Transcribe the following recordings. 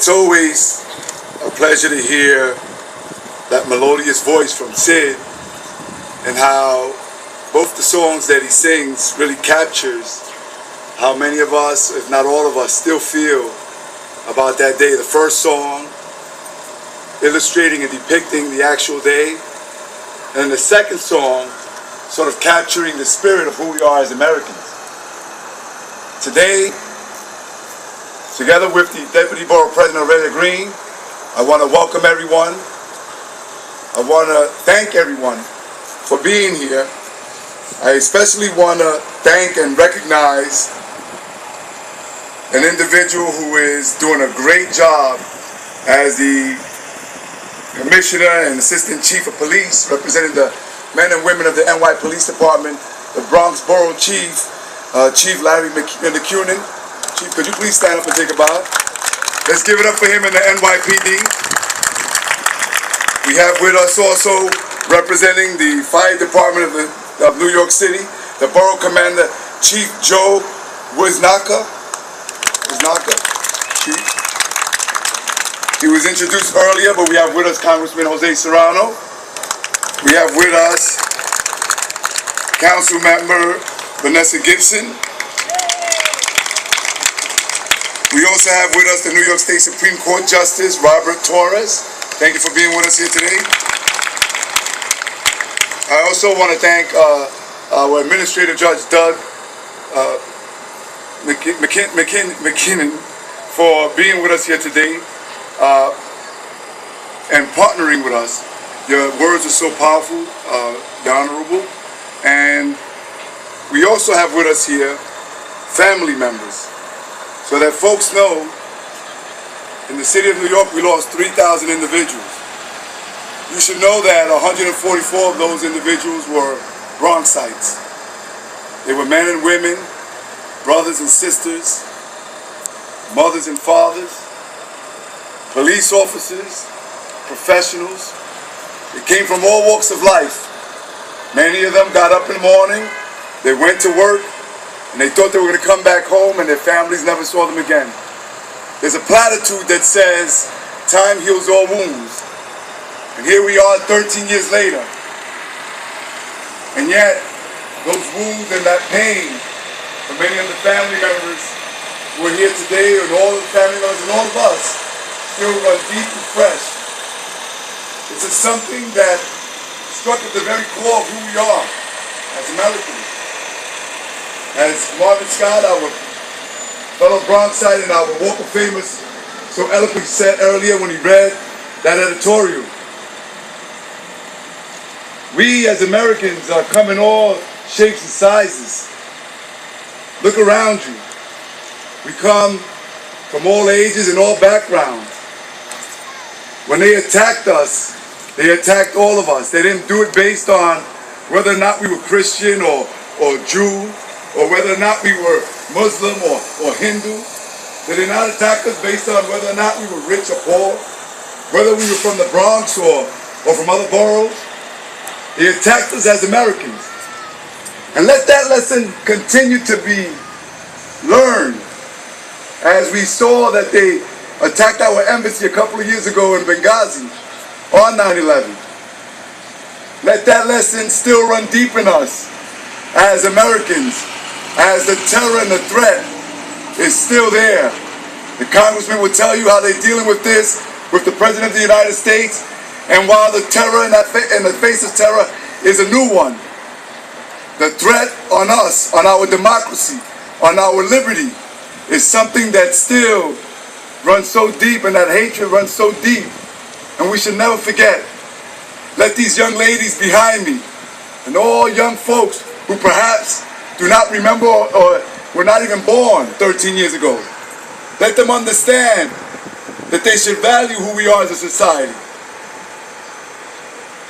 It's always a pleasure to hear that melodious voice from Sid and how both the songs that he sings really captures how many of us, if not all of us, still feel about that day. The first song illustrating and depicting the actual day, and the second song sort of capturing the spirit of who we are as Americans. Today, together with the Deputy Borough President Aurelia Green, I want to welcome everyone. I want to thank everyone for being here. I especially want to thank and recognize an individual who is doing a great job as the Commissioner and Assistant Chief of Police, representing the men and women of the NY Police Department, the Bronx Borough Chief, Chief Larry McCunin. Chief, could you please stand up and take a bow? Let's give it up for him in the NYPD. We have with us also, representing the Fire Department of New York City, the Borough Commander, Chief Joe Wisnaka. Chief. He was introduced earlier, but we have with us Congressman Jose Serrano. We have with us Council Member Vanessa Gibson. We also have with us the New York State Supreme Court Justice Robert Torres. Thank you for being with us here today. I also want to thank our Administrative Judge Doug McKinnon for being with us here today and partnering with us. Your words are so powerful, you're honorable. And we also have with us here family members, so that folks know in the city of New York we lost 3,000 individuals. You should know that 144 of those individuals were Bronxites. They were men and women, brothers and sisters, mothers and fathers, police officers, professionals. They came from all walks of life. Many of them got up in the morning, they went to work, and they thought they were going to come back home, and their families never saw them again. There's a platitude that says, time heals all wounds. And here we are 13 years later. And yet, those wounds and that pain for many of the family members who are here today, and all the family members and all of us, still run deep and fresh. This is something that struck at the very core of who we are as Americans. As Marvin Scott, our fellow Bronxite and our Walk of Famous, so eloquently said earlier when he read that editorial, we as Americans come in all shapes and sizes. Look around you. We come from all ages and all backgrounds. When they attacked us, they attacked all of us. They didn't do it based on whether or not we were Christian or Jew, or whether or not we were Muslim or Hindu. They did not attack us based on whether or not we were rich or poor, whether we were from the Bronx or from other boroughs. They attacked us as Americans. And let that lesson continue to be learned, as we saw that they attacked our embassy a couple of years ago in Benghazi on 9/11. Let that lesson still run deep in us as Americans, as the terror and the threat is still there. The congressman will tell you how they're dealing with this with the President of the United States, and while the terror in the face of terror is a new one, the threat on us, on our democracy, on our liberty, is something that still runs so deep, and that hatred runs so deep, and we should never forget. Let these young ladies behind me, and all young folks who perhaps do not remember or were not even born 13 years ago, let them understand that they should value who we are as a society.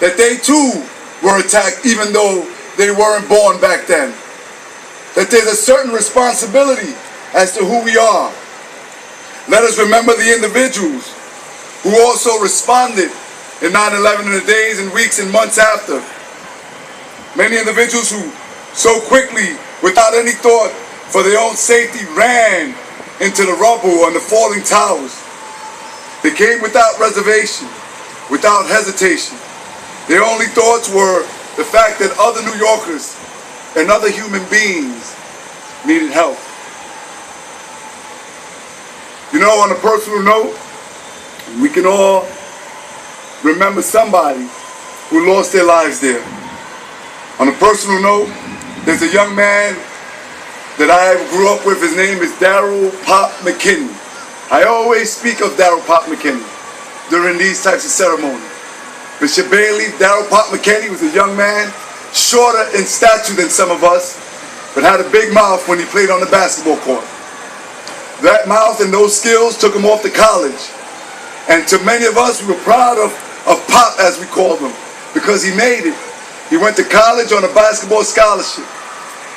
That they too were attacked even though they weren't born back then. That there's a certain responsibility as to who we are. Let us remember the individuals who also responded in 9/11 in the days and weeks and months after. Many individuals who so quickly, without any thought for their own safety, ran into the rubble and the falling towers. They came without reservation, without hesitation. Their only thoughts were the fact that other New Yorkers and other human beings needed help. You know, on a personal note, we can all remember somebody who lost their lives there. On a personal note, there's a young man that I grew up with. His name is Daryl Pop McKinney. I always speak of Daryl Pop McKinney during these types of ceremonies. Bishop Bailey, Daryl Pop McKinney was a young man, shorter in stature than some of us, but had a big mouth when he played on the basketball court. That mouth and those skills took him off to college. And to many of us, we were proud of Pop, as we called him, because he made it. He went to college on a basketball scholarship.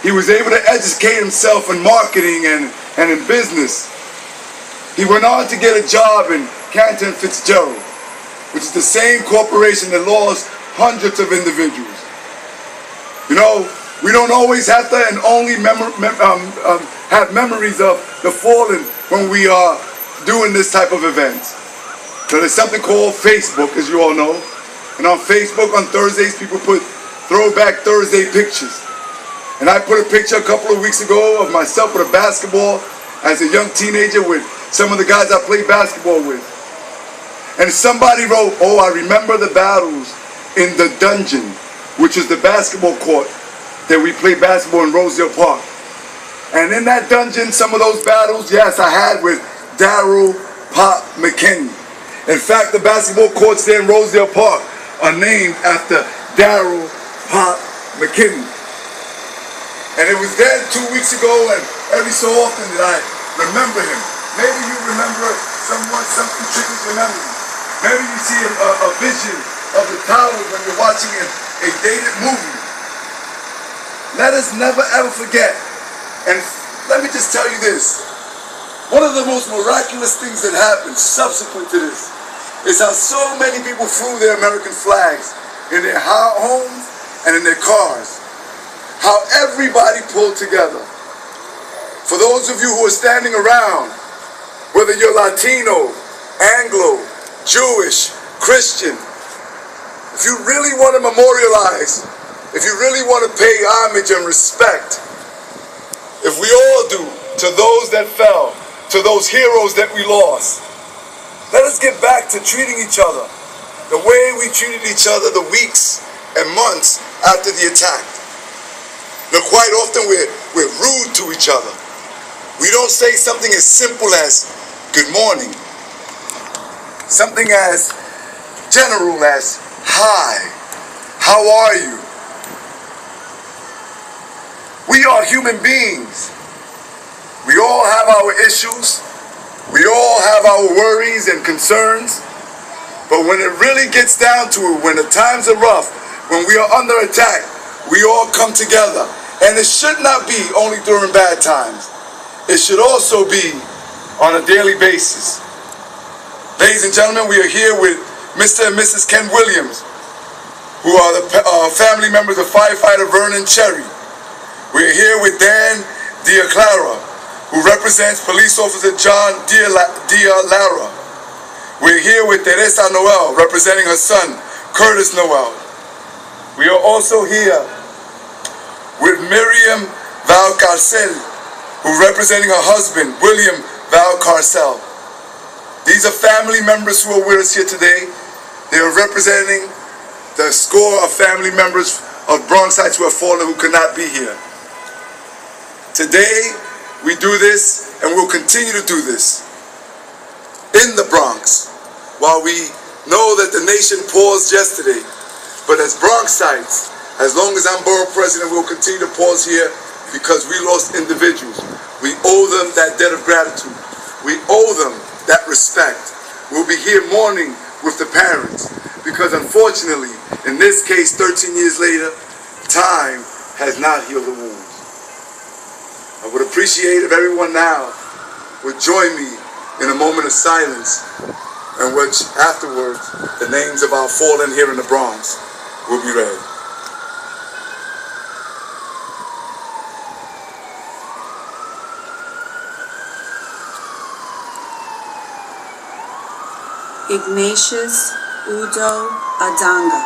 He was able to educate himself in marketing and in business. He went on to get a job in Canton Fitzgerald, which is the same corporation that lost hundreds of individuals. You know, we don't always have to and only have memories of the fallen when we are doing this type of events. So there's something called Facebook, as you all know. And on Facebook on Thursdays, people put Throwback Thursday pictures. And I put a picture a couple of weeks ago of myself with a basketball as a young teenager with some of the guys I played basketball with. And somebody wrote, "Oh, I remember the battles in the dungeon," which is the basketball court that we played basketball in Rosedale Park. And in that dungeon, some of those battles, yes, I had with Daryl Pop McKinney. In fact, the basketball courts there in Rosedale Park are named after Daryl Pop McKinney. And it was then 2 weeks ago, and every so often that I remember him. Maybe you remember something triggers your memory. Maybe you see a vision of the towers when you're watching a dated movie. Let us never ever forget. And let me just tell you this. One of the most miraculous things that happened subsequent to this is how so many people flew their American flags in their homes and in their cars. How everybody pulled together. For those of you who are standing around, whether you're Latino, Anglo, Jewish, Christian, if you really want to memorialize, if you really want to pay homage and respect, if we all do, to those that fell, to those heroes that we lost, let us get back to treating each other the way we treated each other the weeks and months after the attack. Now, quite often we're rude to each other. We don't say something as simple as good morning, something as general as hi, how are you? We are human beings. We all have our issues. We all have our worries and concerns. But when it really gets down to it, when the times are rough, when we are under attack, we all come together. And it should not be only during bad times. It should also be on a daily basis. Ladies and gentlemen, we are here with Mr. and Mrs. Ken Williams, who are the family members of firefighter Vernon Cherry. We're here with Dan Diaz, who represents police officer John Diaz. We're here with Teresa Noel, representing her son, Curtis Noel. We are also here with Miriam Valcarcel, who representing her husband, William Valcarcel. These are family members who are with us here today. They are representing the score of family members of Bronxites who have fallen who could not be here. Today, we do this and we'll continue to do this in the Bronx. While we know that the nation paused yesterday, but as Bronxites, as long as I'm borough president, we'll continue to pause here because we lost individuals. We owe them that debt of gratitude. We owe them that respect. We'll be here mourning with the parents because unfortunately, in this case, 13 years later, time has not healed the wounds. I would appreciate if everyone now would join me in a moment of silence in which afterwards the names of our fallen here in the Bronx will be read. Ignatius Udo Adanga.